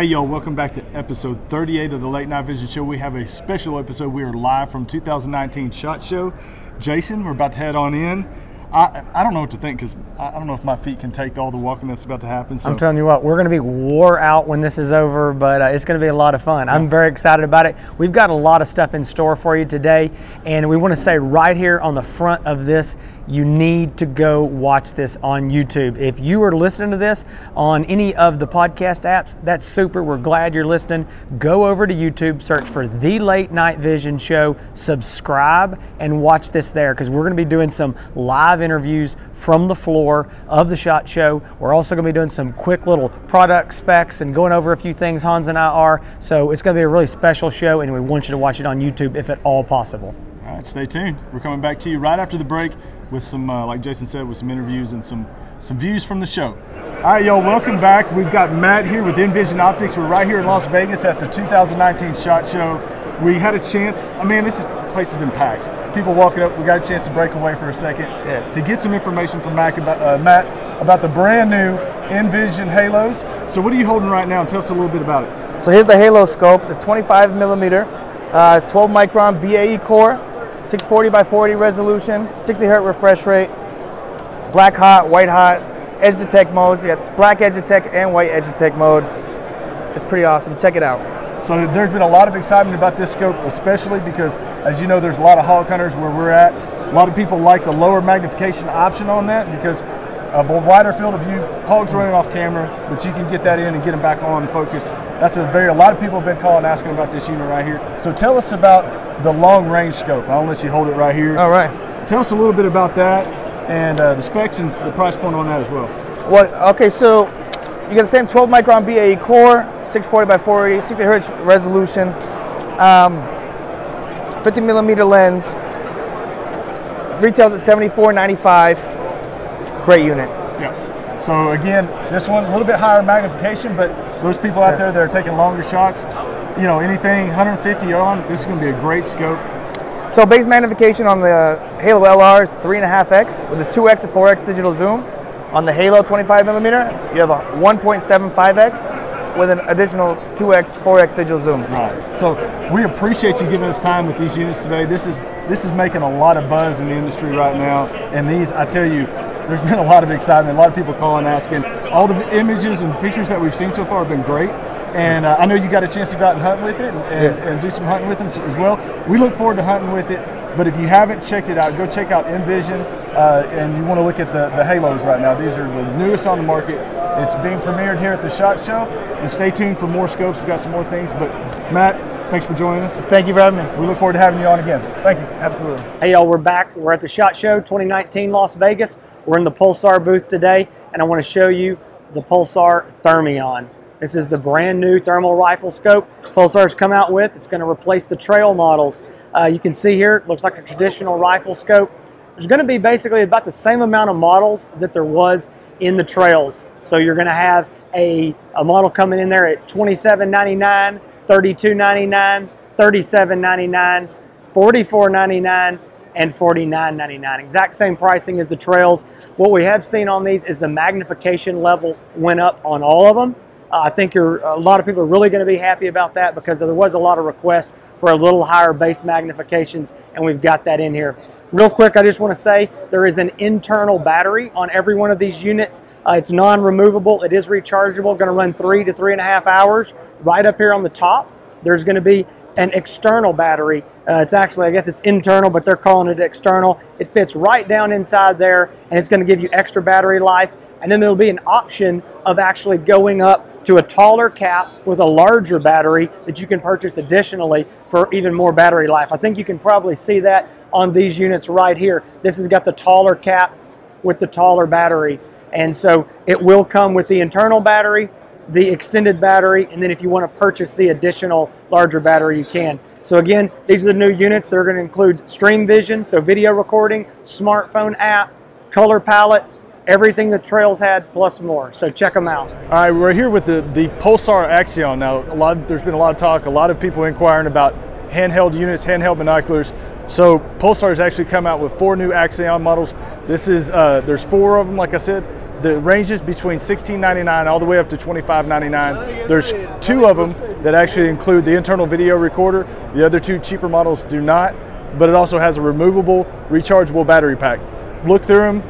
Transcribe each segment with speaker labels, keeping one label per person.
Speaker 1: Hey y'all, welcome back to episode 38 of the Late Night Vision Show. We have a special episode. We are live from 2019 SH.O.T show. Jason, we're about to head on in. I don't know what to think because I don't know if my feet can take all the walking that's about to happen. So.
Speaker 2: I'm telling you what, we're going to be wore out when this is over, but it's going to be a lot of fun. Yeah. I'm very excited about it. We've got a lot of stuff in store for you today, and we want to say right here on the front of this, you need to go watch this on YouTube. If you are listening to this on any of the podcast apps, that's super. We're glad you're listening. Go over to YouTube, search for The Late Night Vision Show, subscribe, and watch this there because we're going to be doing some live interviews from the floor of the SH.O.T show. We're also going to be doing some quick little product specs and going over a few things Hans and I are. So it's going to be a really special show, and we want you to watch it on YouTube if at all possible.
Speaker 1: All right, stay tuned. We're coming back to you right after the break with some, like Jason said, with some interviews and some views from the show. All right, y'all, welcome back. We've got Matt here with Envision Optics. We're right here in Las Vegas at the 2019 SH.O.T show. We had a chance, this place has been packed. People walking up, we got a chance to break away for a second to get some information from Matt about the brand new Envision Halos. So what are you holding right now? Tell us a little bit about it.
Speaker 3: So here's the Halo scope. It's a 25 millimeter, 12 micron BAE core, 640 by 40 resolution, 60 hertz refresh rate, black hot, white hot, edge detect modes. You got black edge detect and white edge detect mode. It's pretty awesome. Check it out.
Speaker 1: So there's been a lot of excitement about this scope, especially because, as you know, there's a lot of hog hunters where we're at. A lot of people like the lower magnification option on that because of a wider field of view, hogs running off camera, but you can get that in and get them back on focus. That's a lot of people have been calling asking about this unit right here. So tell us about the long range scope. I'll let you hold it right here.
Speaker 3: All right.
Speaker 1: Tell us a little bit about that and the specs and the price point on that as well.
Speaker 3: Well, okay, so you get the same 12 micron BAE core, 640 by 40, 60 hertz resolution, 50 millimeter lens, retails at $74.95. Great unit.
Speaker 1: Yeah. So again, this one a little bit higher magnification, but those people out there that are taking longer shots, you know, anything 150 on, this is going to be a great scope.
Speaker 3: So base magnification on the Halo LR is 3.5x with a 2x and 4x digital zoom. On the Halo 25 millimeter, you have a 1.75x with an additional 2x, 4x digital zoom.
Speaker 1: Right. So we appreciate you giving us time with these units today. This is making a lot of buzz in the industry right now, and these, I tell you, there's been a lot of excitement, a lot of people calling, asking. All the images and pictures that we've seen so far have been great. And I know you got a chance to go out and hunt with it and do some hunting with them as well. We look forward to hunting with it. But if you haven't checked it out, go check out Envision. And you want to look at the Halos right now. These are the newest on the market. It's being premiered here at the SH.O.T show. And stay tuned for more scopes. We've got some more things. But Matt, thanks for joining us.
Speaker 3: Thank you for having me.
Speaker 1: We look forward to having you on again. Thank you.
Speaker 3: Absolutely.
Speaker 2: Hey y'all, we're back. We're at the SH.O.T show 2019 Las Vegas. We're in the Pulsar booth today, and I want to show you the Pulsar Thermion. This is the brand new thermal rifle scope Pulsar's come out with. It's going to replace the trail models. You can see here, it looks like a traditional rifle scope. There's going to be basically about the same amount of models that there was in the trails. So you're going to have a model coming in there at $27.99, $32.99, $37.99, $44.99, and $49.99. Exact same pricing as the trails. What we have seen on these is the magnification level went up on all of them. I think a lot of people are really going to be happy about that because there was a lot of requests for a little higher base magnifications, and we've got that in here. Real quick, I just want to say there is an internal battery on every one of these units. It's non-removable. It is rechargeable, going to run 3 to 3.5 hours. Right up here on the top, there's going to be an external battery. It's actually, I guess it's internal, but they're calling it external. It fits right down inside there, and it's going to give you extra battery life. And then there'll be an option of actually going up to a taller cap with a larger battery that you can purchase additionally for even more battery life. I think you can probably see that on these units right here. This has got the taller cap with the taller battery. And so it will come with the internal battery, the extended battery, and then if you want to purchase the additional larger battery, you can. So again, these are the new units. They're going to include stream vision, so video recording, smartphone app, color palettes, everything the trails had plus more. So check them out.
Speaker 1: All right, we're here with the Pulsar Accion. Now, there's been a lot of talk, a lot of people inquiring about handheld units, handheld binoculars. So Pulsar has actually come out with 4 new Axion models. This is there's 4 of them, like I said. The ranges between $16.99 all the way up to $25.99. There's 2 of them that actually include the internal video recorder. The other 2 cheaper models do not, but it also has a removable, rechargeable battery pack. Look through them.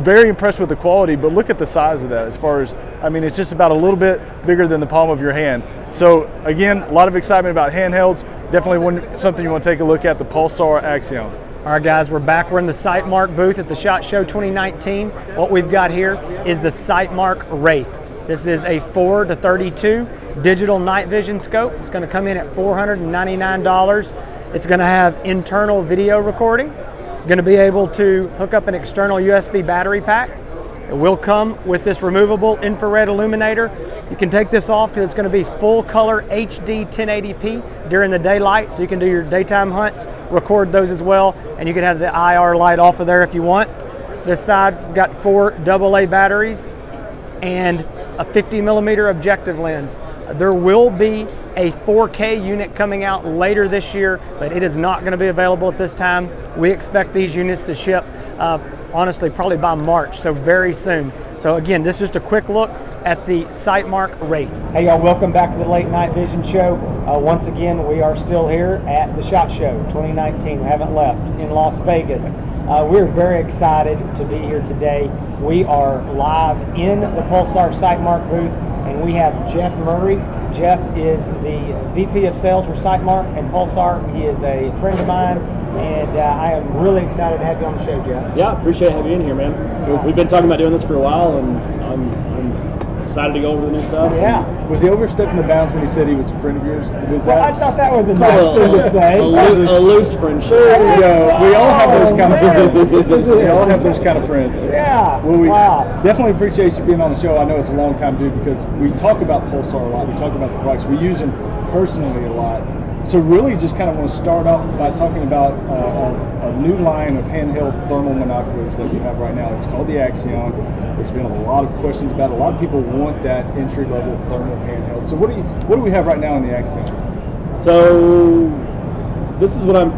Speaker 1: Very impressed with the quality, but look at the size of that. As far as, I mean, it's just about a little bit bigger than the palm of your hand. So again, a lot of excitement about handhelds. Definitely something you want to take a look at, the Pulsar Accion.
Speaker 2: All right, guys, we're back. We're in the Sightmark booth at the SHOT Show 2019. What we've got here is the Sightmark Wraith. This is a 4-32 digital night vision scope. It's going to come in at $499. It's going to have internal video recording. Going to be able to hook up an external USB battery pack. It will come with this removable infrared illuminator. You can take this off because it's going to be full color HD 1080p during the daylight, so you can do your daytime hunts, record those as well, and you can have the IR light off of there if you want. This side, we've got 4 AA batteries and a 50mm objective lens. There will be a 4K unit coming out later this year, but it is not going to be available at this time. We expect these units to ship, honestly, probably by March, so very soon. So again, this is just a quick look at the Sightmark Wraith. Hey y'all, welcome back to the Late Night Vision Show. Once again, we are still here at the SHOT Show 2019. We haven't left in Las Vegas. We're very excited to be here today. We are live in the Pulsar Sightmark booth, and we have Jeff Murray. Jeff is the VP of Sales for Sightmark and Pulsar. He is a friend of mine, and I am really excited to have you on the show, Jeff.
Speaker 4: Yeah, appreciate having you in here, man. We've been talking about doing this for a while, and I'm excited to go over the new stuff.
Speaker 2: Yeah.
Speaker 1: Was he overstepping the bounds when he said he was a friend of yours?
Speaker 2: Well, I thought that was a nice thing to say.
Speaker 4: A loose friendship.
Speaker 1: There you go. We all have those kind of friends. We all have those kind of friends.
Speaker 2: Yeah.
Speaker 1: Well, we definitely appreciate you being on the show. I know it's a long time due because we talk about Pulsar a lot. We talk about the products. We use them personally a lot. So really just kind of want to start off by talking about a new line of handheld thermal monoculars that you have right now. It's called the Axion. There's been a lot of questions about it. A lot of people want that entry-level thermal handheld. So what do we have right now in the Axion?
Speaker 4: So this is what I'm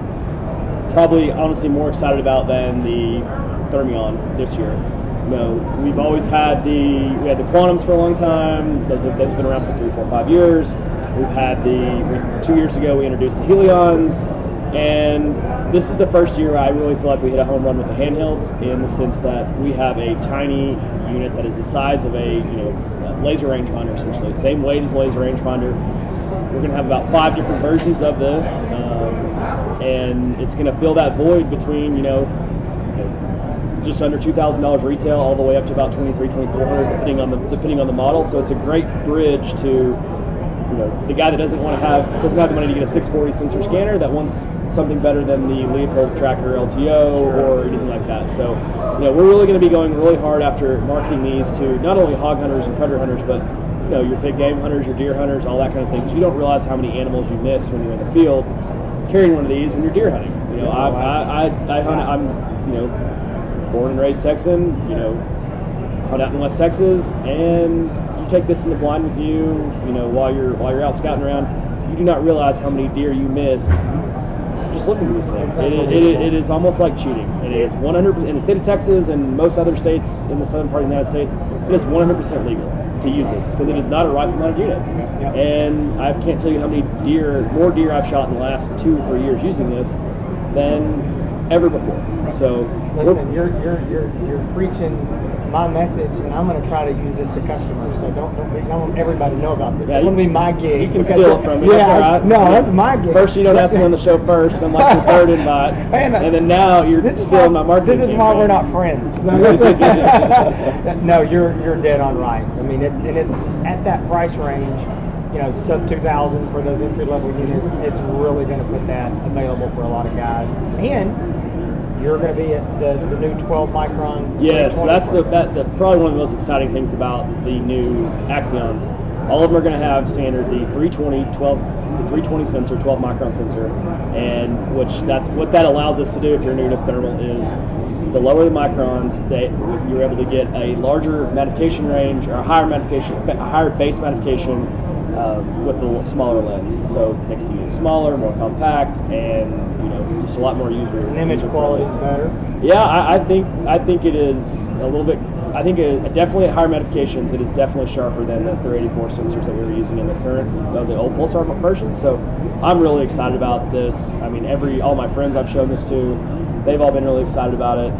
Speaker 4: probably honestly more excited about than the Thermion this year. You know, we've always had we had the Quantums for a long time. Those have been around for 3, 4, 5 years. We've had 2 years ago we introduced the Helions, and this is the first year I really feel like we hit a home run with the handhelds, in the sense that we have a tiny unit that is the size of a laser rangefinder, essentially, same weight as a laser rangefinder. We're going to have about 5 different versions of this, and it's going to fill that void between just under $2,000 retail all the way up to about $2,300, $2,400 depending on the model. So it's a great bridge to the guy that doesn't have the money to get a 640 sensor scanner, that wants something better than the Leopold Tracker LTO or anything like that. So, we're really going to be going really hard after marketing these to not only hog hunters and predator hunters, but your big game hunters, your deer hunters, all that kind of thing. Because you don't realize how many animals you miss when you're in the field carrying one of these when you're deer hunting. I'm born and raised Texan. Hunt out in West Texas, and take this in the blind with you, while you're out scouting around. You do not realize how many deer you miss just looking at these things. It is almost like cheating. It is 100% in the state of Texas and most other states in the southern part of the United States. It is 100% legal to use this because it is not a rifle-mounted unit. Yep. And I can't tell you how many more deer I've shot in the last 2 or 3 years using this than ever before. So
Speaker 2: listen, you're preaching my message, and I'm going to try to use this to customers. So I want everybody to know about this.
Speaker 4: Yeah,
Speaker 2: it's going to be my gig.
Speaker 4: You can steal it from me. That's all right.
Speaker 2: No, that's my gig.
Speaker 4: First, you don't ask me on the show first. I'm like your third invite, and then now you're stealing my marketing.
Speaker 2: This is why we're not friends. No, you're dead on right. I mean, it's at that price range. Sub 2,000 for those entry-level units. It's really going to put that available for a lot of guys. And you're going to be at the new 12 micron.
Speaker 4: Yes, that's probably one of the most exciting things about the new Axions. All of them are going to have standard the 320 sensor, 12 micron sensor, and what that allows us to do if you're new to thermal is the lower the microns, you're able to get a larger magnification range or a higher base magnification with a smaller lens. So it makes you smaller, more compact, and just a lot more user.
Speaker 2: And image quality is better.
Speaker 4: Yeah, I think it is a little bit I think definitely at higher magnifications, it is definitely sharper than the 384 sensors that we were using in the current, the old Pulsar version. So I'm really excited about this. I mean, all my friends I've shown this to, they've all been really excited about it.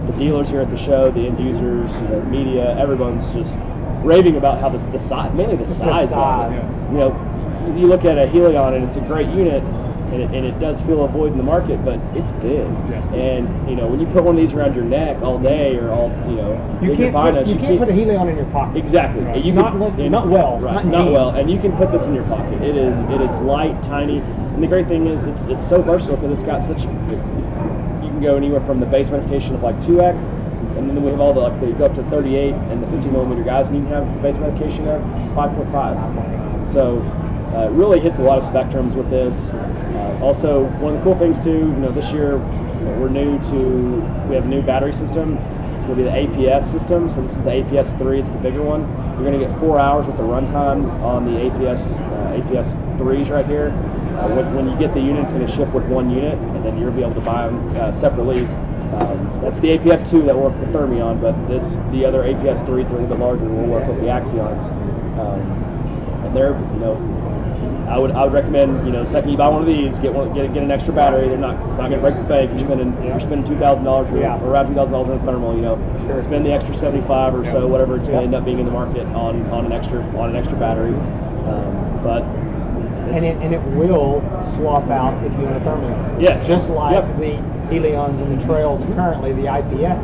Speaker 4: The dealers here at the show, the end users, media, everyone's just raving about how the size, mainly the size of it. You know, you look at a Helion and it's a great unit, and it does fill a void in the market, but it's big. And when you put one of these around your neck all day, or all
Speaker 2: you can't put a Helion in your pocket.
Speaker 4: Exactly.
Speaker 2: Right.
Speaker 4: You
Speaker 2: not well.
Speaker 4: Right.
Speaker 2: Not
Speaker 4: well. And you can put this in your pocket. It is light, tiny, and the great thing is it's so versatile because it's got such. You can go anywhere from the base magnification of like 2x, and then we have all the you go up to 38 and the 50mm guys, and you can have the base magnification of 5.5. So. It really hits a lot of spectrums with this. Also, one of the cool things too, this year we have a new battery system. It's going to be the APS system. So this is the APS 3. It's the bigger one. You're going to get 4 hours with the runtime on the APS 3s right here. When you get the unit, it's going to ship with one unit, and then you'll be able to buy them separately. That's the APS 2 that work with Thermion, but the other APS 3, it's a little bit larger, will work with the Axions. And they're, I would recommend, the second you buy one of these, get an extra battery. It's not going to break the bank. You're spending $2,000 or around $2,000 on a thermal. Spend the extra 75 or so, whatever it's going to end up being in the market on an extra battery.
Speaker 2: And it will swap out if you want a thermal.
Speaker 4: Yes.
Speaker 2: Just like the Helions and the Trails currently, the IPS.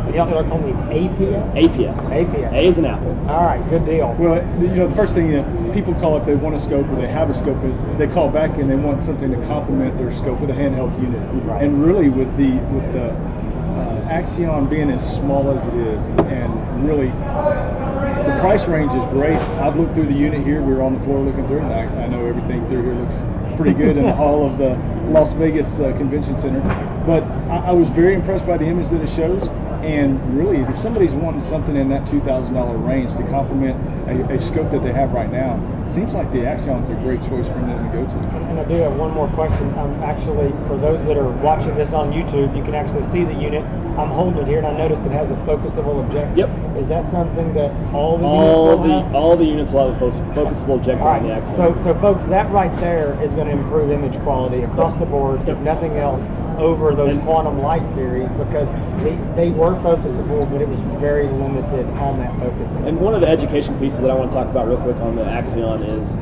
Speaker 2: They're calling these APS?
Speaker 4: APS.
Speaker 2: APS.
Speaker 4: A is an apple.
Speaker 2: All right, good deal.
Speaker 1: Well, the first thing people call if they want a scope or they have a scope, they call back and they want something to complement their scope with a handheld unit.
Speaker 2: Right.
Speaker 1: And really, with the Axion being as small as it is, and really the price range is great. I've looked through the unit here. We were on the floor looking through it, and I know everything through here looks pretty good in the hall of the Las Vegas Convention Center. But I was very impressed by the image that it shows. And really, if somebody's wanting something in that $2,000 range to complement a scope that they have right now, it seems like the Axion's a great choice for them to go to.
Speaker 2: And I do have one more question. Actually, for those that are watching this on YouTube, you can actually see the unit. I'm holding it here, and I noticed it has a focusable objective.
Speaker 4: Yep.
Speaker 2: Is that something that all the units will have?
Speaker 4: All the units will have a focusable objective on the Axion.
Speaker 2: So folks, that right there is going to improve image quality across the board, if nothing else, over those Quantum Light series, because they were focusable, but it was very limited on that focusing.
Speaker 4: And one of the education pieces that I want to talk about real quick on the Axion is,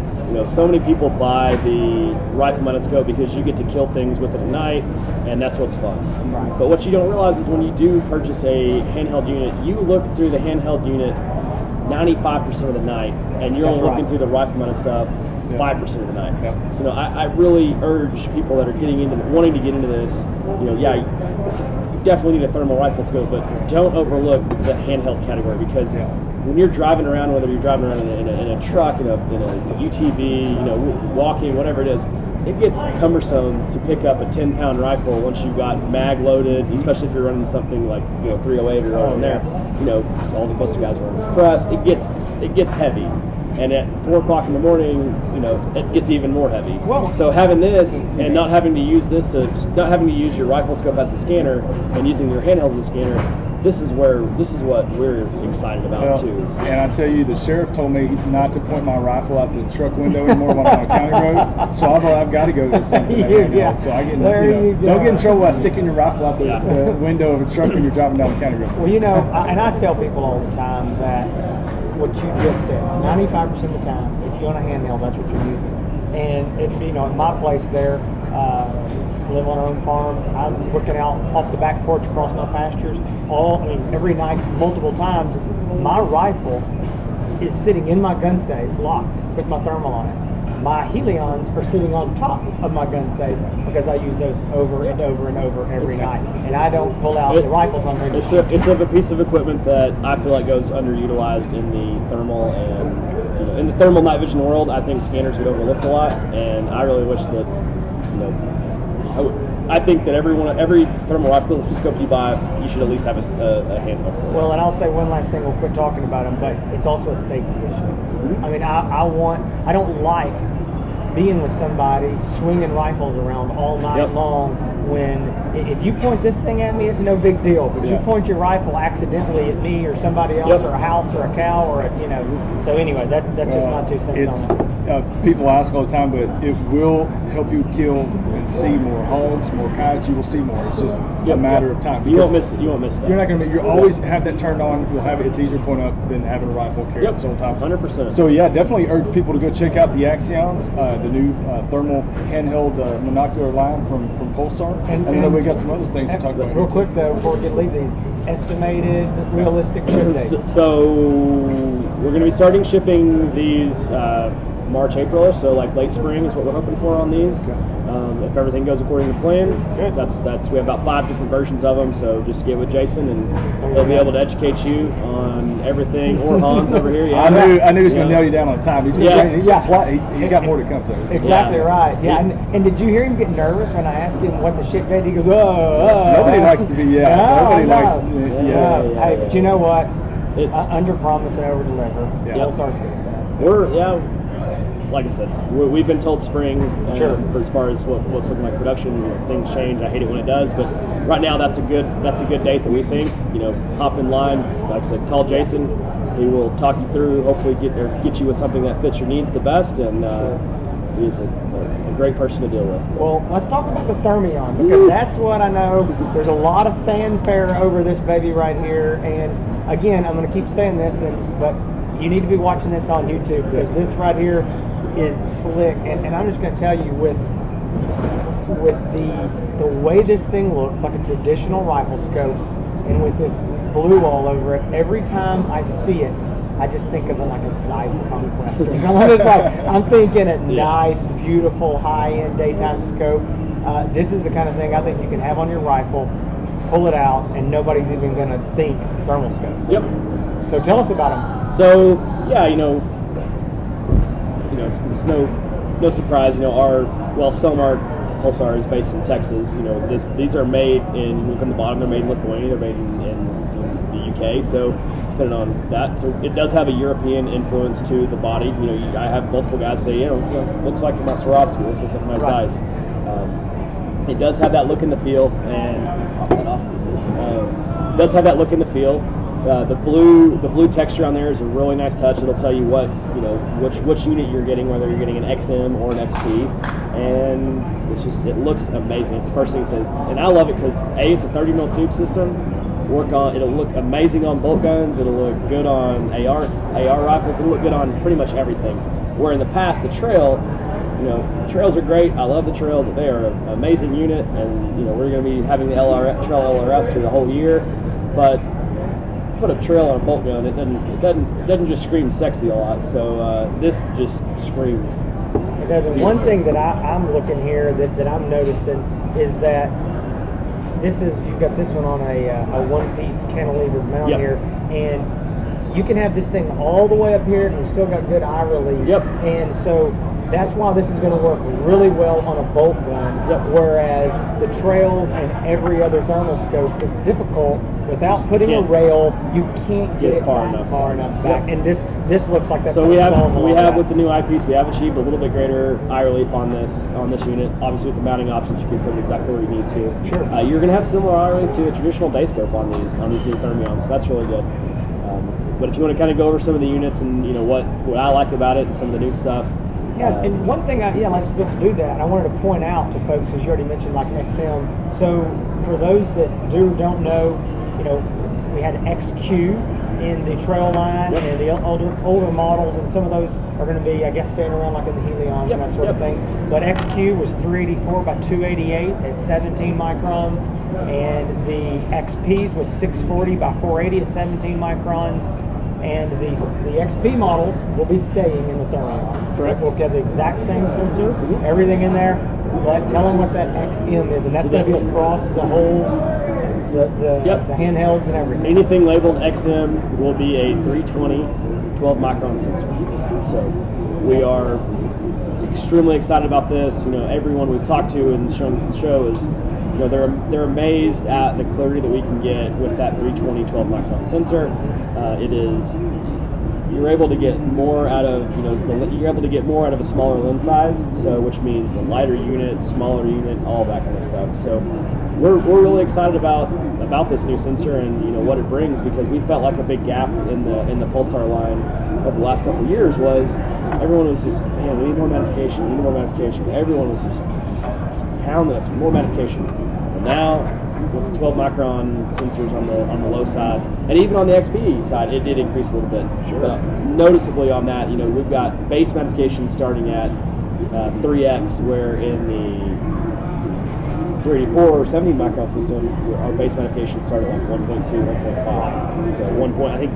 Speaker 4: so many people buy the rifle-mounted scope because you get to kill things with it at night, and that's what's fun.
Speaker 2: Right.
Speaker 4: But what you don't realize is when you do purchase a handheld unit, you look through the handheld unit 95% of the night, and you're only looking through the rifle-mounted stuff 5% of the night. Yep. So I really urge people that are wanting to get into this, you definitely need a thermal rifle scope, but don't overlook the handheld category, because when you're driving around, whether you're driving around in a truck, in a UTV, walking, whatever it is, it gets cumbersome to pick up a 10-pound rifle once you've got mag loaded, especially if you're running something like 308 or on there. All the most guys are running suppressed. It gets heavy. And at 4 o'clock in the morning, it gets even more heavy. So having this and not having to use your rifle scope as a scanner and using your handheld as a scanner, this is what we're excited about too.
Speaker 1: And I tell you, the sheriff told me not to point my rifle out the truck window anymore when I'm on a county road. So I've got to go to something. So I get don't get in trouble by sticking your rifle out the window of a truck when you're driving down the county road.
Speaker 2: Well, and I tell people all the time that what you just said, 95% of the time, if you're on a handheld, that's what you're using. And at my place there, live on our own farm, I'm looking out off the back porch across my pastures every night, multiple times. My rifle is sitting in my gun safe, locked with my thermal on it. My Helions are sitting on top of my gun safe because I use those over and over and over every night, and I don't pull out the rifles on there.
Speaker 4: It's a piece of equipment that I feel like goes underutilized in the thermal and in the thermal night vision world. I think scanners get overlooked a lot, and I really wish that I think that every thermal rifle scope you buy, you should at least have a handheld for it.
Speaker 2: Well, and I'll say one last thing. We'll quit talking about them, but it's also a safety issue. I mean, I don't like being with somebody, swinging rifles around all night long. When if you point this thing at me, it's no big deal. But you point your rifle accidentally at me or somebody else or a house or a cow or a, you know. So anyway, that's just my 2 cents on it.
Speaker 1: People ask all the time, but it will help you kill and see more hogs, more coyotes. You will see more. It's just a matter of time.
Speaker 4: You won't miss it. You won't miss that.
Speaker 1: You're not going to. You always have that turned on. You'll have it. It's easier to point up than having a rifle carry at the same time.
Speaker 4: 100%.
Speaker 1: So yeah, definitely urge people to go check out the Axions, the new thermal handheld monocular line from Pulsar. And then we got some other things to talk about.
Speaker 2: Real quick though, before we leave these, estimated realistic ship dates.
Speaker 4: So we're going to be starting shipping these March, April, so like late spring is what we're hoping for on these. If everything goes according to plan, that's we have about 5 different versions of them. So just get with Jason, and he'll be able to educate you on everything. Or Hans over here.
Speaker 1: I knew he was going to nail you down on time. He's got more to come to.
Speaker 2: Exactly right. Yeah. And did you hear him get nervous when I asked him what the ship date? He goes,
Speaker 1: Nobody likes to be nobody likes.
Speaker 2: Hey, but you know what? Under promise and over deliver. We'll start getting that. So.
Speaker 4: Like I said, we've been told spring for as far as what's looking like production. You know, things change. I hate it when it does, but right now that's a good date that we think. You know, hop in line. Like I said, call Jason. He will talk you through. Hopefully, get you with something that fits your needs the best. And he's a great person to deal with. So.
Speaker 2: Well, let's talk about the Thermion, because that's what I know. There's a lot of fanfare over this baby right here, and again, I'm going to keep saying this, but you need to be watching this on YouTube, because this right here is slick, and I'm just going to tell you, with the way this thing looks like a traditional rifle scope, and with this blue all over it, every time I see it, I just think of it like a size conquest or something. It's like, I'm thinking a nice, beautiful, high-end daytime scope. This is the kind of thing I think you can have on your rifle, pull it out, and nobody's even going to think thermal scope.
Speaker 4: Yep.
Speaker 2: So tell us about them.
Speaker 4: So yeah, it's no surprise. Sightmark Pulsar is based in Texas. These are made in. Look on the bottom. They're made in Lithuania. They're made in the UK. So depending on that, so it does have a European influence to the body. I have multiple guys say, looks like my Swarovski. This looks like my Zeiss. It does have that look and the feel, and I'll cut off. It does have that look and the feel. The blue texture on there is a really nice touch. It'll tell you which unit you're getting, whether you're getting an XM or an XP, and it looks amazing. It's the first thing it said, and I love it because it's a 30mm tube system. It'll look amazing on bolt guns. It'll look good on AR rifles. It'll look good on pretty much everything. Where in the past the trails are great. I love the trails. They are an amazing unit, and we're going to be having the trail LRFs through the whole year, but put a trail on a bolt gun, it doesn't just scream sexy a lot. So this just screams.
Speaker 2: It does. And one thing that I'm looking here that I'm noticing is that you've got this one on a one-piece cantilevered mount here, and you can have this thing all the way up here, and you still got good eye relief. And so that's why this is going to work really well on a bolt gun, whereas the trails and every other thermal scope is difficult. Without putting a rail, you can't get it far enough back. And this looks like that's
Speaker 4: so we have with the new eyepiece, we have achieved a little bit greater eye relief on this unit. Obviously, with the mounting options, you can put it exactly where you need to.
Speaker 2: Sure.
Speaker 4: You're going to have similar eye relief to a traditional day scope on these new Thermions, so that's really good. But if you want to kind of go over some of the units and what I like about it and some of the new stuff.
Speaker 2: Yeah, and one thing, let's do that. I wanted to point out to folks, as you already mentioned, like XM. So for those that don't know, we had XQ in the trail line and the older models, and some of those are going to be, I guess, staying around like in the Helions and that sort of thing. But XQ was 384 by 288 at 17 microns, and the XPs was 640 by 480 at 17 microns. And the XP models will be staying in the Thermions.
Speaker 4: Correct.
Speaker 2: We'll get the exact same sensor, everything in there, but tell them what that XM is, and that's going to be across the whole, the handhelds and everything.
Speaker 4: Anything labeled XM will be a 320 12 micron sensor. So we are extremely excited about this. Everyone we've talked to and shown the show is, they're amazed at the clarity that we can get with that 320 12 micron sensor. It is, you're able to get more out of, you're able to get more out of a smaller lens size, so which means a lighter unit, smaller unit, all that kind of stuff. So we're really excited about this new sensor and what it brings, because we felt like a big gap in the Pulsar line over the last couple of years was everyone was just, man, we need more magnification, we need more magnification. Everyone was just pounding us, more magnification. And now with the 12 micron sensors on the low side, and even on the XP side, it did increase a little bit. Sure. But noticeably on that, we've got base magnification starting at 3x, where in the 384 or 17 micron system, our base magnification started at like 1.2, 1.5. So I think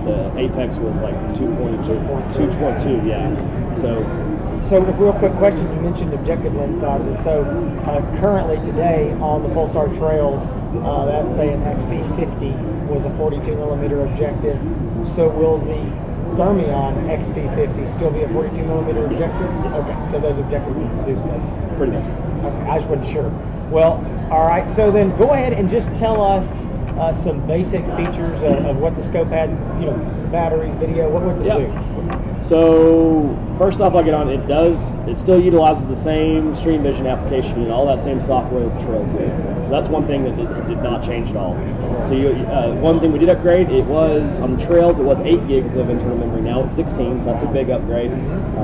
Speaker 4: the Apex was like 2.2, yeah.
Speaker 2: So a real quick question, you mentioned objective lens sizes. So currently today on the Pulsar trails, that's say an XP50 was a 42 millimeter objective. So will the Thermion XP50 still be a 42 millimeter objective?
Speaker 4: Yes.
Speaker 2: Okay, so those objective lenses do studies.
Speaker 4: Pretty much.
Speaker 2: Okay, I just wasn't sure. Well, all right, so then go ahead and just tell us some basic features of what the scope has, batteries, video, what's it do?
Speaker 4: So first off, I'll get on, it still utilizes the same stream vision application and all that same software that the trails do. So that's one thing that did not change at all. So one thing we did upgrade, it was on the trails, it was 8 gigs of internal memory. Now it's 16, so that's a big upgrade.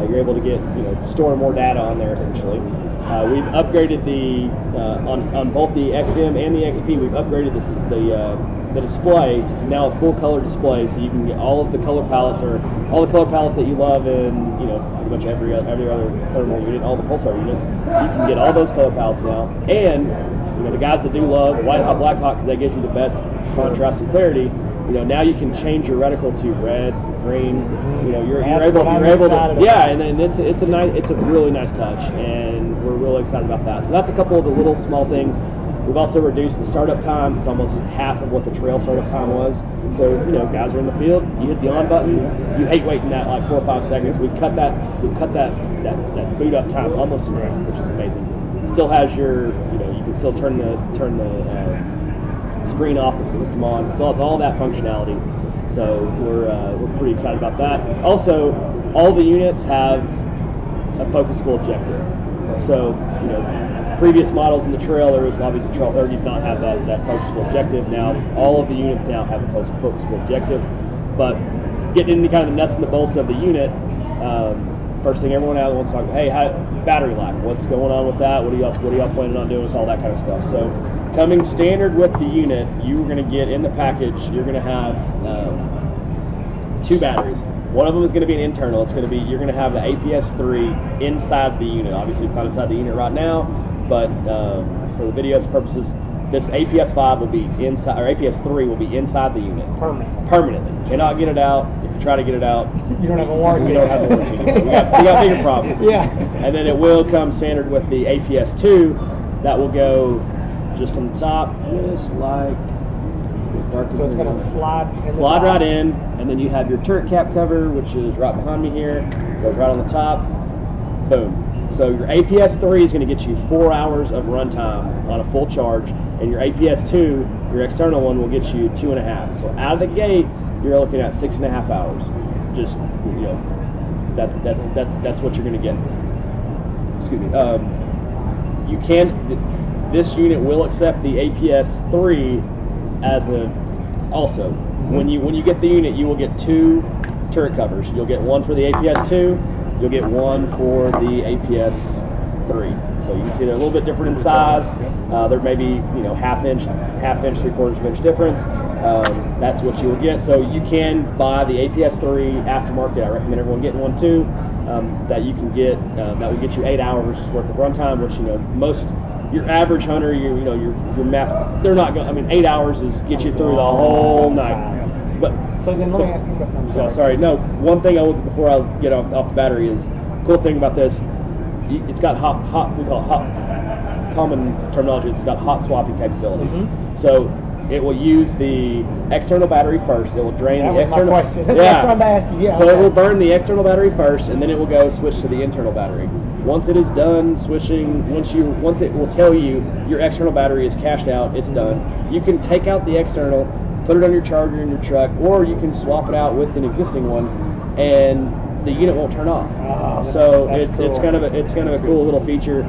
Speaker 4: You're able to get, store more data on there essentially. We've upgraded on both the XM and the XP. We've upgraded the display to now a full color display, so you can get all of the color palettes, or all the color palettes that you love in pretty much every other thermal unit, all the Pulsar units. You can get all those color palettes now, and the guys that do love white hot, black hot, because that gives you the best contrast and clarity. Now you can change your reticle to red, green. You're able to, yeah, and it's a really nice touch, and we're really excited about that. So that's a couple of the little small things. We've also reduced the startup time. It's almost half of what the trail startup time was. So guys are in the field. You hit the on button. You hate waiting that like 4 or 5 seconds. We've cut that boot up time almost in half, which is amazing. It still has your you can still turn the screen off with the system on. It still has all that functionality. So we're pretty excited about that. Also, all the units have a focusable objective. So previous models in the trail, there was obviously Trail 30 did not have that focusable objective. Now all of the units now have a focusable objective. But getting into kind of the nuts and the bolts of the unit, first thing everyone out wants to talk about, hey, battery life, what's going on with that? What are y'all planning on doing with all that kind of stuff? So coming standard with the unit, you're going to get in the package, you're going to have 2 batteries. One of them is going to be an internal. You're going to have the APS-3 inside the unit. Obviously it's not inside the unit right now, but for the video's purposes, this APS-5 will be inside, or APS-3 will be inside the unit. Permanently. Cannot get it out. If you try to get it out,
Speaker 2: you don't have a warranty.
Speaker 4: We don't have a warranty anymore. We got bigger problems.
Speaker 2: Yeah.
Speaker 4: And then it will come standard with the APS-2. That will go just on the top, just like,
Speaker 2: so it's going to
Speaker 4: slide right in, and then you have your turret cap cover, which is right behind me here. Goes right on the top. Boom. So your APS-3 is going to get you 4 hours of runtime on a full charge, and your APS-2, your external one, will get you 2.5. So out of the gate, you're looking at 6.5 hours. Just that's what you're going to get. Excuse me. This unit will accept the APS-3 as also. When you get the unit, you will get 2 turret covers. You'll get one for the APS-2. You'll get one for the APS-3. So you can see they're a little bit different in size. There may be half inch, 3/4 of inch difference. That's what you will get. So you can buy the APS-3 aftermarket. I recommend everyone getting one too. That you can get that will get you 8 hours worth of runtime, which most. Your average hunter, your mass, they're not going. I mean, 8 hours is get you through the whole night. But
Speaker 2: so then let me ask you.
Speaker 4: Sorry. No. One thing before I get off the battery is cool thing about this. It's got hot. We call it hot. Common terminology. It's got hot swapping capabilities. Mm-hmm. So it will use the external battery first. It will drain the external.
Speaker 2: That was my question. That's what I'm asking. Yeah.
Speaker 4: So it will burn the external battery first, and then it will go switch to the internal battery. Once it is done switching, once it will tell you your external battery is cashed out, it's done. You can take out the external, put it on your charger in your truck, or you can swap it out with an existing one, and the unit won't turn off.
Speaker 2: Oh,
Speaker 4: so
Speaker 2: that's
Speaker 4: it's
Speaker 2: cool.
Speaker 4: kind of a cool little feature.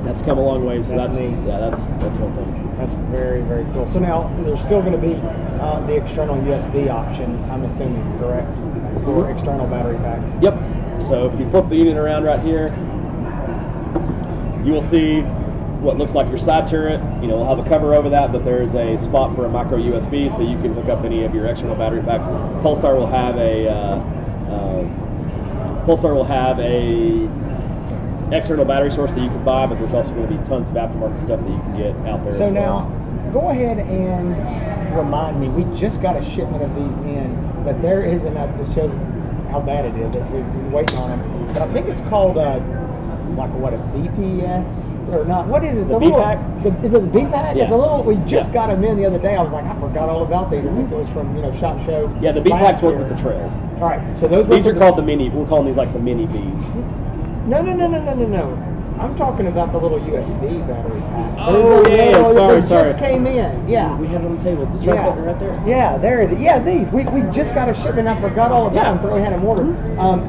Speaker 4: That's come a long way. So that's
Speaker 2: neat.
Speaker 4: that's one thing.
Speaker 2: That's very, very cool. So now there's still going to be the external USB option, I'm assuming, correct, for external battery packs?
Speaker 4: Yep. So if you flip the unit around right here, you will see what looks like your side turret. We'll have a cover over that, but there's a spot for a micro USB, so you can hook up any of your external battery packs. Pulsar will have a external battery source that you can buy, but there's also going to be tons of aftermarket stuff that you can get out there.
Speaker 2: So
Speaker 4: as well.
Speaker 2: now, go ahead and remind me. We just got a shipment of these in, but there is enough. This shows how bad it is. That we've been waiting on them. But I think it's called a VPS or not? What is it?
Speaker 4: The B-Pack?
Speaker 2: Is it the B-Pack?
Speaker 4: Yeah.
Speaker 2: It's a little. We just got them in the other day. I was like, I forgot all about these. I think it was from SHOT Show.
Speaker 4: Yeah, the B-Packs work with the trails.
Speaker 2: All right. So these
Speaker 4: are called the mini. We're calling these like the mini Bs.
Speaker 2: No. I'm talking about the little USB battery pack.
Speaker 4: Oh, yeah. Sorry.
Speaker 2: Just came in. Yeah.
Speaker 4: We have it on the table. It's right there.
Speaker 2: Yeah, there it is. Yeah, these. We just got a shipment. I forgot all about them. We had them ordered.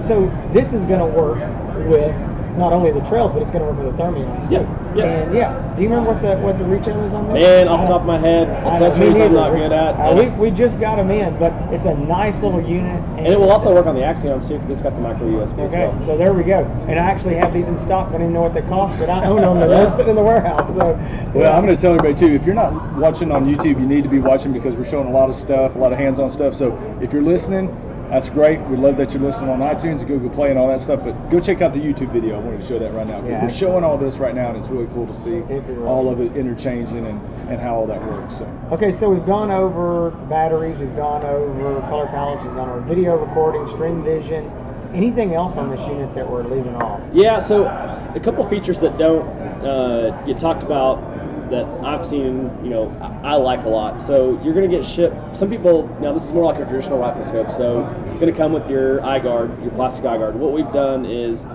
Speaker 2: So this is going to work with not only the trails, but it's going to work with the Thermions too.
Speaker 4: Yeah.
Speaker 2: And do you remember what the retail is on this?
Speaker 4: Man, off the top of my head, accessories I'm not good at.
Speaker 2: We just got them in, but it's a nice little unit.
Speaker 4: And it will also work on the Axions too, because it's got the micro USB as well.
Speaker 2: So there we go. And I actually have these in stock. I don't even know what they cost, but I own them. They're sitting in the warehouse. So
Speaker 1: well, I'm going to tell everybody too, if you're not watching on YouTube, you need to be watching, because we're showing a lot of stuff, a lot of hands-on stuff. So if you're listening, that's great. We love that you're listening on iTunes and Google Play and all that stuff, but go check out the YouTube video. I wanted to show that right now.
Speaker 2: Yeah.
Speaker 1: We're showing all this right now, and it's really cool to see all of it interchanging and how all that works. So.
Speaker 2: Okay, so we've gone over batteries, we've gone over color palettes, we've gone over video recording, string vision. Anything else on this unit that we're leaving off?
Speaker 4: Yeah, so a couple features that you talked about that I've seen, I like a lot. So you're going to get shipped. Some people, now this is more like a traditional rifle scope, so it's going to come with your eye guard, your plastic eye guard. What we've done is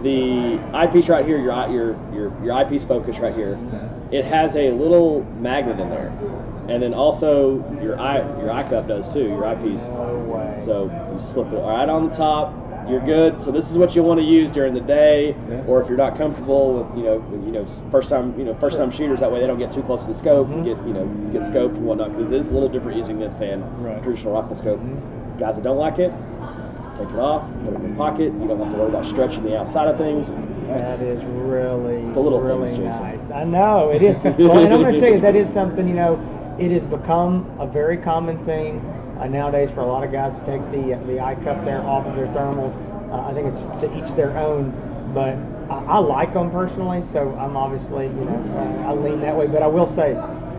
Speaker 4: the eyepiece right here, your eyepiece focus right here, it has a little magnet in there, and then also your eye cup does too, your eyepiece.
Speaker 2: No way.
Speaker 4: So you slip it right on the top. You're good. So this is what you want to use during the day, or if you're not comfortable with first time shooters. That way they don't get too close to the scope and get scoped and whatnot. Because it is a little different using this than traditional rifle scope. Guys that don't like it, take it off, put it in your pocket. You don't have to worry about stretching the outside of things.
Speaker 2: That is really,
Speaker 4: it's the little
Speaker 2: really
Speaker 4: things,
Speaker 2: nice. I know it is. Well, and I'm going to tell you, that is something. It has become a very common thing nowadays for a lot of guys to take the eye cup there off of their thermals. I think it's to each their own, but I like them personally, so I'm obviously, I lean that way. But I will say,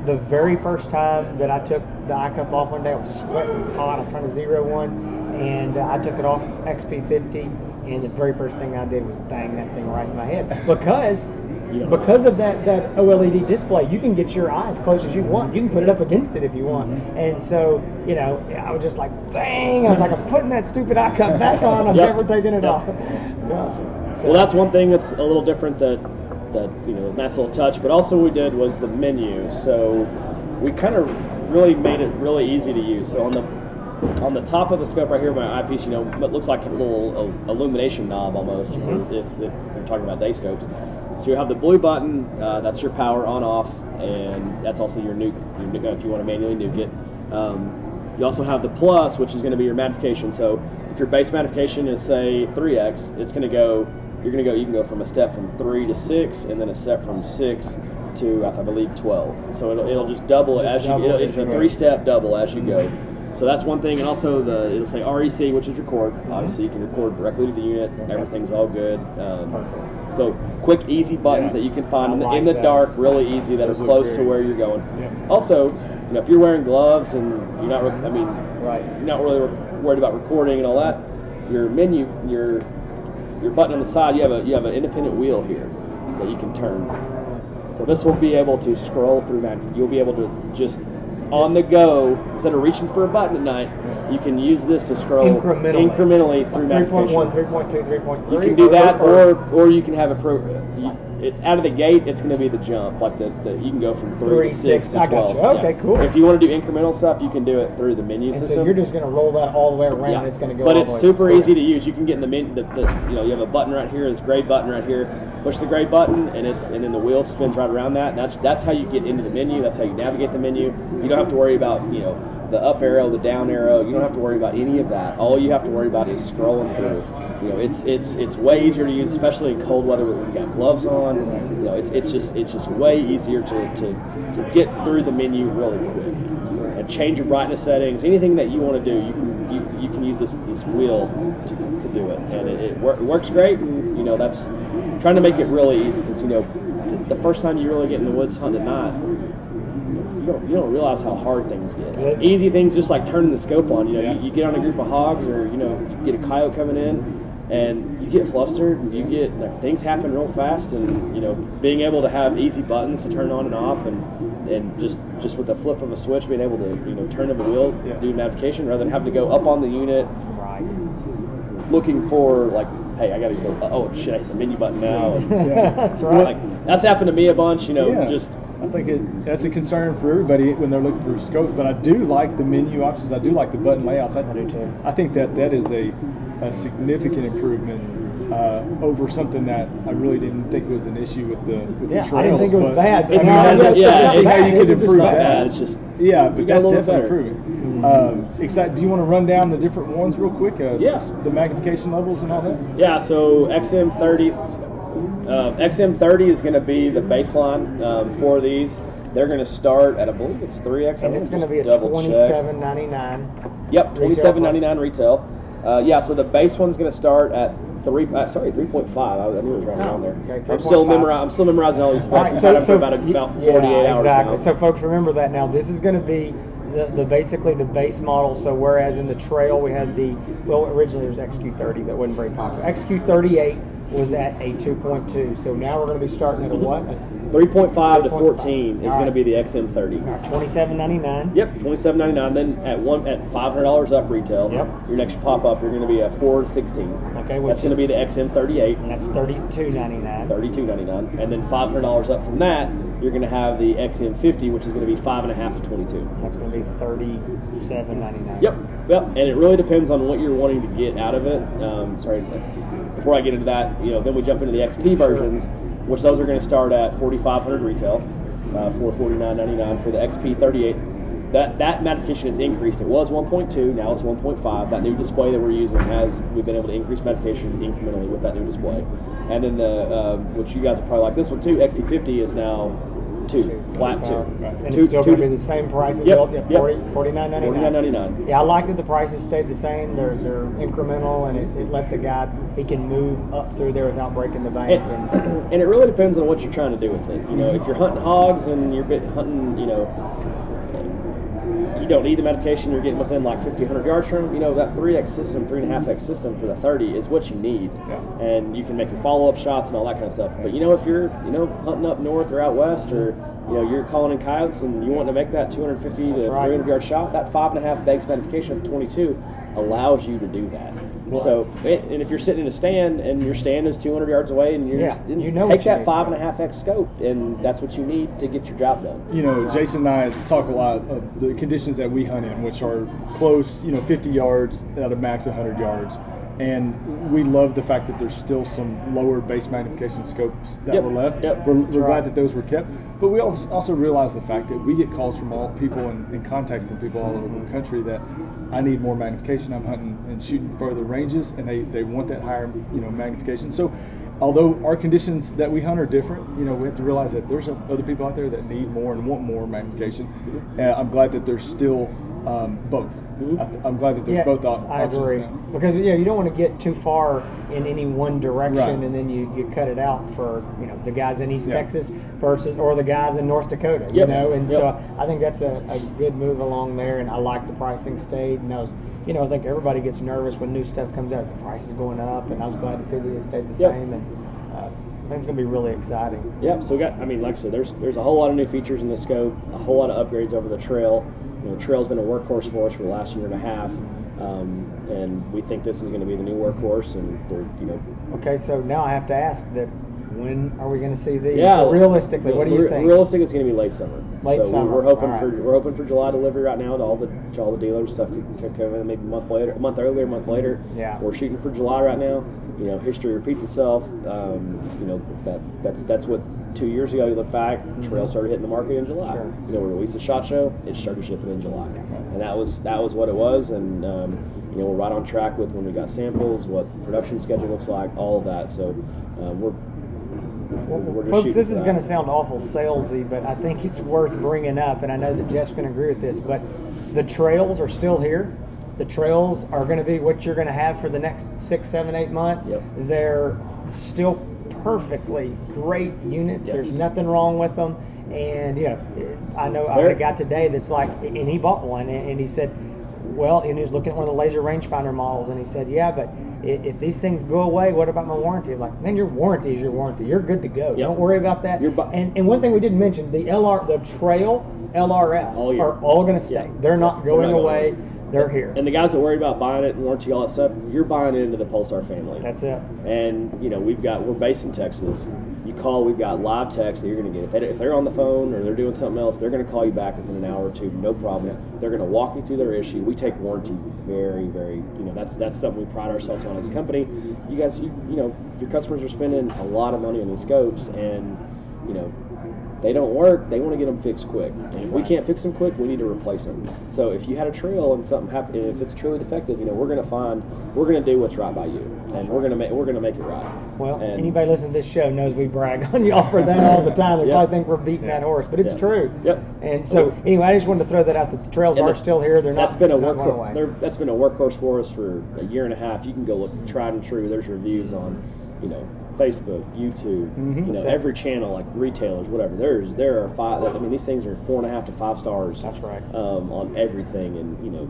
Speaker 2: the very first time that I took the eye cup off one day, I was sweating, it was hot, I was trying to zero one, and I took it off XP50, and the very first thing I did was bang that thing right in my head. Because of that OLED display, you can get your eye as close as you want. You can put it up against it if you want. And so, I was just like, bang! I was like, I'm putting that stupid eye cup back on. I'm never taking it off.
Speaker 4: Well, that's one thing that's a little different that nice little touch. But also what we did was the menu. So we kind of really made it really easy to use. So on the top of the scope right here, my eyepiece, it looks like a little illumination knob almost, if you're talking about day scopes. So you have the blue button, that's your power on off, and that's also your nuke if you want to manually nuke it. You also have the plus, which is going to be your magnification. So if your base magnification is say 3x, it's going to go. You can go from a step from 3 to 6, and then a step from 6 to I believe 12. So it'll just double as you. It's a 3-step double as you go. So that's one thing, and also it'll say REC, which is record. Obviously, you can record directly to the unit. Everything's all good. So quick, easy buttons that you can find in the dark, really easy, that are close to where you're going. Also, if you're wearing gloves and you're not, you're not really worried about recording and all that, your menu, your button on the side, you have an independent wheel here that you can turn. So this will be able to scroll through that. You'll be able to just on the go, instead of reaching for a button at night, you can use this to scroll incrementally through Magnification.
Speaker 2: 3.1, 3.2, 3.3.
Speaker 4: You can do that, or you can have out of the gate, it's going to be the jump. Like you can go from 3 to 6 to 12.
Speaker 2: I got you. Okay, cool.
Speaker 4: If you want to do incremental stuff, you can do it through the menu system.
Speaker 2: So you're just going to roll that all the way around.
Speaker 4: Yeah.
Speaker 2: It's going to go.
Speaker 4: But
Speaker 2: all
Speaker 4: it's
Speaker 2: the way
Speaker 4: super easy to use. You can get in the menu. You have a button right here. This gray button right here. Push the gray button, and then the wheel spins right around that. And that's how you get into the menu. That's how you navigate the menu. You don't have to worry about the up arrow, the down arrow. You don't have to worry about any of that. All you have to worry about is scrolling through. It's way easier to use, especially in cold weather when you've got gloves on. It's just way easier to get through the menu really quick. And change your brightness settings. Anything that you want to do, you can use this wheel to do it, and it works great. And that's trying to make it really easy, because the first time you really get in the woods hunting at night, you don't realize how hard things get. Easy things just like turning the scope on. You get on a group of hogs, or you get a coyote coming in, and you get flustered, and things happen real fast, and being able to have easy buttons to turn on and off, and just with the flip of a switch, being able to turn of a wheel, do navigation, rather than having to go up on the unit, looking for hey, I got to go. Oh shit! I hit the menu button now.
Speaker 2: That's right.
Speaker 4: That's happened to me a bunch.
Speaker 1: I think that's a concern for everybody when they're looking through scopes. But I do like the menu options. I do like the button layouts. I
Speaker 2: do too.
Speaker 1: I think that is a significant improvement over something that I really didn't think was an issue with the trails.
Speaker 2: I didn't think it was bad.
Speaker 1: See how you could improve that.
Speaker 4: It's just
Speaker 1: but that's definitely improving. Excited. Do you want to run down the different ones real quick? The magnification levels and all that.
Speaker 4: Yeah. So XM30. XM30 is going to be the baseline for these. They're going to start at, I believe it's 3X.
Speaker 2: And it's going to be a $27.99.
Speaker 4: Yep, $27.99 retail. So the base one's going to start at 3.5. I knew it was right around there.
Speaker 2: Okay,
Speaker 4: I'm still memorizing all these specs. I've had them for about 48 hours now.
Speaker 2: So folks, remember that now. This is going to be basically the base model. So whereas in the trail we had originally it was XQ30 that wasn't very popular. XQ38 was at a 2.2. So now we're going to be starting at a what?
Speaker 4: 3.5 to 14 is going to be the XM30.
Speaker 2: $27.99.
Speaker 4: Yep, $27.99. Then at $500 up retail.
Speaker 2: Yep.
Speaker 4: Your next pop up, you're going to be at 416.
Speaker 2: Okay,
Speaker 4: that's going to be the XM38.
Speaker 2: And that's $32.99.
Speaker 4: $32.99. And then $500 up from that, you're going to have the XM50, which is going to be 5.5 to 22.
Speaker 2: That's going to be $37.99.
Speaker 4: Yep. And it really depends on what you're wanting to get out of it. Before I get into that, then we jump into the XP versions, which those are going to start at $4,500 retail, $449.99 for the XP38. That magnification has increased. It was 1.2, now it's 1.5. That new display that we're using we've been able to increase magnification incrementally with that new display. And then which you guys will probably like this one too, XP50 is now 2, flat 2.
Speaker 2: And it's still going to be the same price as $49.99.
Speaker 4: $49.99.
Speaker 2: Yeah, I like that the prices stayed the same. They're incremental, and it lets a guy, he can move up through there without breaking the bank.
Speaker 4: And it really depends on what you're trying to do with it. If you're hunting hogs and you're hunting, you don't need the magnification, you're getting within like 50, 100 yards from them, that 3X system, 3.5X system for the 30 is what you need. And you can make your follow-up shots and all that kind of stuff. But if you're, hunting up north or out west, or, you're calling in coyotes and you want to make that 250 to 300 yard shot, that 5.5 base magnification of 22 allows you to do that. Right. So, and if you're sitting in a stand and your stand is 200 yards away, and take that 5.5X scope, and that's what you need to get your job done.
Speaker 1: Jason and I talk a lot of the conditions that we hunt in, which are close, 50 yards out of max 100 yards. And we love the fact that there's still some lower base magnification scopes that were left. We're glad that those were kept. But we also realize the fact that we get calls from all people and contact from people all over the country that I need more magnification. I'm hunting and shooting further ranges, and they want that higher, magnification. So although our conditions that we hunt are different, we have to realize that there's other people out there that need more and want more magnification. I'm glad that there's still both. I'm glad that there's both options.
Speaker 2: I agree.
Speaker 1: Now.
Speaker 2: Because you don't want to get too far in any one direction, and then you cut it out for the guys in East Texas or the guys in North Dakota. So I think that's a good move along there, and I like the pricing stayed. And I think everybody gets nervous when new stuff comes out. The price is going up, and I was glad to see that it stayed the same. And I think it's going to be really exciting.
Speaker 4: Yeah, so we got, I mean, like I said, there's a whole lot of new features in the scope, a whole lot of upgrades over the trail. You know, the trail's been a workhorse for us for the last year and a half, and we think this is going to be the new workhorse. And you know.
Speaker 2: Okay, so now I have to ask that. When are we going to see these?
Speaker 4: Yeah,
Speaker 2: so realistically, what do you think?
Speaker 4: Realistically, it's going to be late summer.
Speaker 2: Late
Speaker 4: so
Speaker 2: summer.
Speaker 4: We're hoping for July delivery right now to all the dealers. Stuff could come in maybe a month earlier, a month later.
Speaker 2: Yeah.
Speaker 4: We're shooting for July right now. You know, history repeats itself. You know, that's what 2 years ago you look back, trail started hitting the market in July.
Speaker 2: Sure.
Speaker 4: You know, we released the SH.O.T show, it started shipping in July, and that was what it was. And you know, we're right on track with when we got samples, what production schedule looks like, all of that. So we're just
Speaker 2: folks, this is
Speaker 4: going
Speaker 2: to sound awful salesy, but I think it's worth bringing up, and I know that Jeff's going to agree with this, but the trails are still here. The trails are going to be what you're going to have for the next 6, 7, 8 months.
Speaker 4: Yep.
Speaker 2: They're still perfectly great units.
Speaker 4: Yes.
Speaker 2: There's nothing wrong with them. And, you know, I know I had a guy today that's like, and he bought one, and he said, well, and he was looking at one of the laser rangefinder models, and he said, yeah, but if these things go away, what about my warranty? I'm like, man, your warranty is your warranty. You're good to go.
Speaker 4: Yep.
Speaker 2: Don't worry about that. And one thing we didn't mention, the trail LRFs are all going to stay.
Speaker 4: Yeah.
Speaker 2: They're not going away. They're here.
Speaker 4: And the guys that worried about buying it and warranty, all that stuff, you're buying it into the Pulsar family.
Speaker 2: That's it.
Speaker 4: And you know, we're based in Texas. You call, we've got live text that you're going to get. If they're on the phone or they're doing something else, they're going to call you back within an hour or two, no problem. They're going to walk you through their issue. We take warranty very, very, you know, that's something we pride ourselves on as a company. You guys, you know, your customers are spending a lot of money on these scopes, and you know, they don't work, they want to get them fixed quick. And if we can't fix them quick, we need to replace them. So if you had a trail and something happened, and if it's truly defective, you know, we're going to do what's right by you, and we're going to make it right.
Speaker 2: Well,
Speaker 4: and
Speaker 2: anybody listening to this show knows we brag on y'all for that all the time. They
Speaker 4: Yep.
Speaker 2: probably think we're beating that horse, but it's true.
Speaker 4: Yep.
Speaker 2: And so anyway, I just wanted to throw that out that the trails are still here. They're
Speaker 4: that's
Speaker 2: not.
Speaker 4: Been a
Speaker 2: not going away.
Speaker 4: that's been a workhorse for us for a year and a half. You can go look, tried and true. There's reviews on, you know, Facebook, YouTube, you know, every channel, like retailers, whatever. There are 5. I mean, these things are 4.5 to 5 stars.
Speaker 2: That's right.
Speaker 4: On everything, and you know,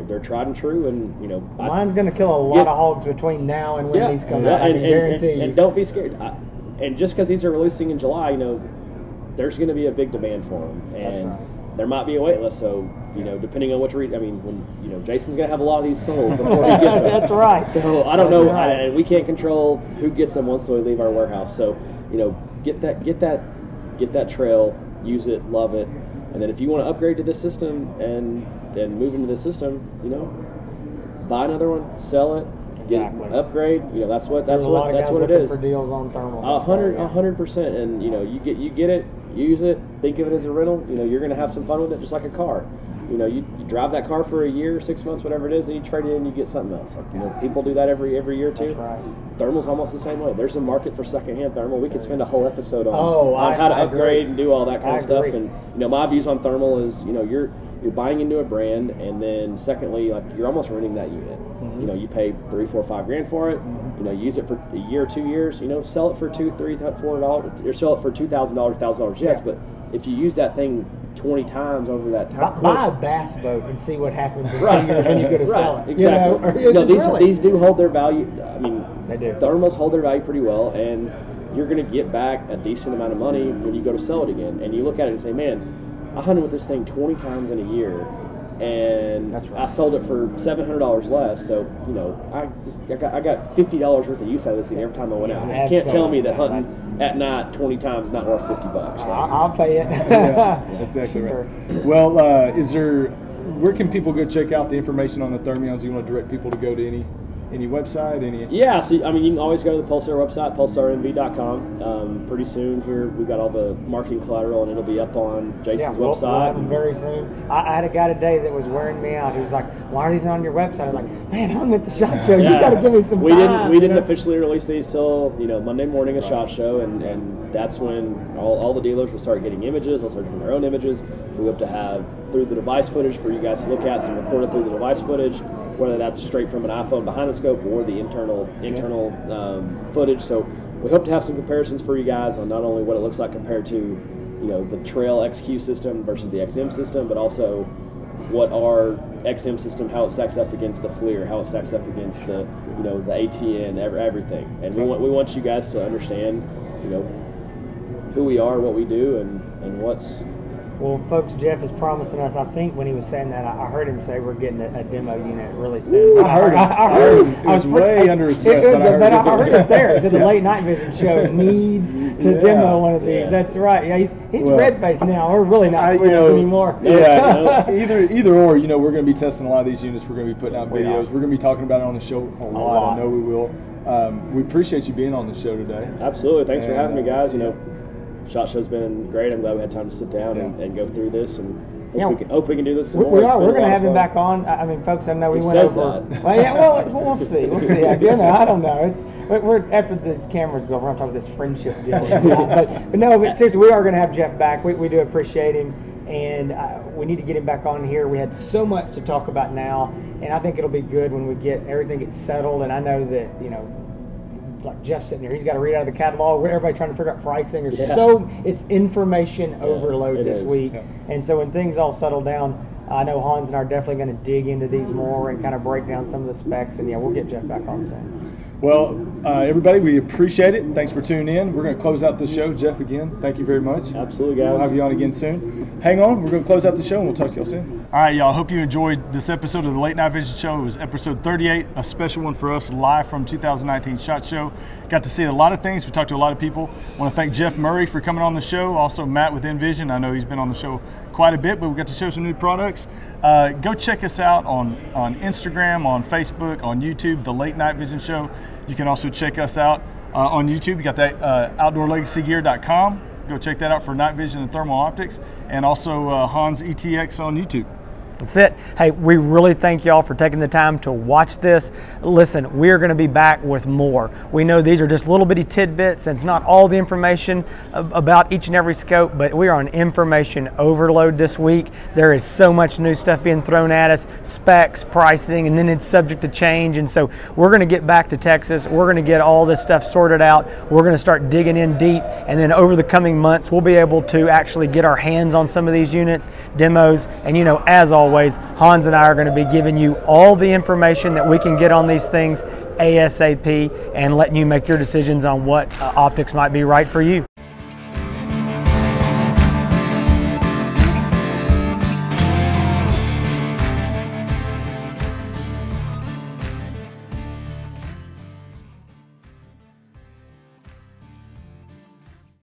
Speaker 4: they're tried and true, and you know,
Speaker 2: mine's going to kill a lot of hogs between now and when these come out. I can guarantee you.
Speaker 4: And don't be scared. And just because these are releasing in July, you know, there's going to be a big demand for them, and there might be a wait list. So you know, depending on which I mean, when you know, Jason's going to have a lot of these sold before he gets them.
Speaker 2: That's right.
Speaker 4: So I don't know, and we can't control who gets them once they leave our warehouse. So you know, get that trail, use it, love it, and then if you want to upgrade to this system and move into this system, you know, buy another one, sell it. Upgrade, you know, that's what it is.
Speaker 2: For deals on thermals.
Speaker 4: 100%, and you know, you get it, use it, think of it as a rental. You know, you're gonna have some fun with it, just like a car. You know, you drive that car for a year, 6 months, whatever it is, and you trade it in, and you get something else. Like, you know, people do that every year too.
Speaker 2: That's right.
Speaker 4: Thermal's almost the same way. There's a market for secondhand thermal. We could spend a whole episode on how to upgrade and do all that kind of stuff. And you know, my views on thermal is, you know, you're buying into a brand, and then secondly, like, you're almost renting that unit. You know, you pay $3, $4, $5 grand for it. You know, use it for a year, 2 years. You know, sell it for $2, $3, $4, or sell it for $2,000, $1,000. Yes, but if you use that thing 20 times over that time,
Speaker 2: buy a bass boat and see what happens in 2 years when you go to sell it.
Speaker 4: Exactly.
Speaker 2: You know,
Speaker 4: these do hold their value. I mean,
Speaker 2: they do.
Speaker 4: Thermals hold their value pretty well, and you're going to get back a decent amount of money when you go to sell it again. And you look at it and say, man, I hunted with this thing 20 times in a year, and I sold it for $700 less. So, you know, I got $50 worth of use out of this thing every time I went out. You can't tell me that hunting at night 20 times is not worth $50.
Speaker 2: I'll pay it.
Speaker 1: Yeah, exactly right. Well, where can people go check out the information on the Thermions? You want to direct people to go to any website?
Speaker 4: Yeah, so I mean, you can always go to the Pulsar website, pulsarnv.com. Pretty soon here, we've got all the marketing collateral, and it'll be up on Jason's website.
Speaker 2: We'll have them very soon. I had a guy today that was wearing me out. He was like, "Why are these on your website?" I'm like, "Man, I'm at the SH.O.T show. You got to give me some time."
Speaker 4: We didn't officially release these till, you know, Monday morning at SH.O.T show, and that's when all the dealers will start getting images. They'll start getting their own images. We hope to have through the device footage for you guys to look at, some recorded through the device footage, whether that's straight from an iPhone behind the scope or the internal footage. So we hope to have some comparisons for you guys on not only what it looks like compared to, you know, the Trail XQ system versus the XM system, but also what our XM system, how it stacks up against the FLIR, how it stacks up against the, you know, the ATN, everything. And we want you guys to understand who we are, what we do, and what's.
Speaker 2: Well, folks, Jeff is promising us. I think when he was saying that, I heard him say we're getting a demo unit really soon.
Speaker 1: I heard him. It was way under his breath.
Speaker 2: But I heard it there. He said the Late Night Vision Show needs to demo one of these. Yeah. That's right. Yeah, he's red-faced now. We're really not friends anymore.
Speaker 1: Yeah, either or. We're going to be testing a lot of these units. We're going to be putting out videos. We're going to be talking about it on the show a lot. I know we will. We appreciate you being on the show today.
Speaker 4: Absolutely. Thanks for having me, guys. SHOT Show's been great. I'm glad we had time to sit down and go through this, and hope we can do this some more.
Speaker 2: We're going to have him back on. I mean, folks, I know we went over. Well, we'll see. We'll see. I don't know. We're after these cameras go, we're going to talk this friendship deal. but seriously, we are going to have Jeff back. We do appreciate him, and we need to get him back on here. We had so much to talk about now, and I think it'll be good when we get everything gets settled. And I know that like Jeff sitting there, he's got to read out of the catalog. Everybody trying to figure out pricing. It's information overload this week. Yeah. And so when things all settle down, I know Hans and I are definitely going to dig into these more and kind of break down some of the specs. And we'll get Jeff back on soon.
Speaker 1: Well, everybody, we appreciate it. Thanks for tuning in. We're going to close out the show. Jeff, again, thank you very much.
Speaker 4: Absolutely, guys.
Speaker 1: We'll have you on again soon. Hang on. We're going to close out the show, and we'll talk to y'all soon. All right, y'all. Hope you enjoyed this episode of the Late Night Vision Show. It was episode 38, a special one for us, live from 2019 SHOT Show. Got to see a lot of things. We talked to a lot of people. I want to thank Jeff Murray for coming on the show. Also, Matt with Envision. I know he's been on the show quite a bit, but we got to show some new products. Go check us out on Instagram, on Facebook, on YouTube, The Late Night Vision Show. You can also check us out on YouTube. You got that OutdoorLegacyGear.com. Go check that out for night vision and thermal optics, and also Hans ETX on YouTube.
Speaker 2: That's it. Hey, we really thank y'all for taking the time to watch this. Listen, we're going to be back with more. We know these are just little bitty tidbits, and it's not all the information about each and every scope, but we are on information overload this week. There is so much new stuff being thrown at us, specs, pricing, and then it's subject to change. And so we're going to get back to Texas. We're going to get all this stuff sorted out. We're going to start digging in deep, and then over the coming months, we'll be able to actually get our hands on some of these units, demos, and as always, Hans and I are going to be giving you all the information that we can get on these things ASAP and letting you make your decisions on what optics might be right for you.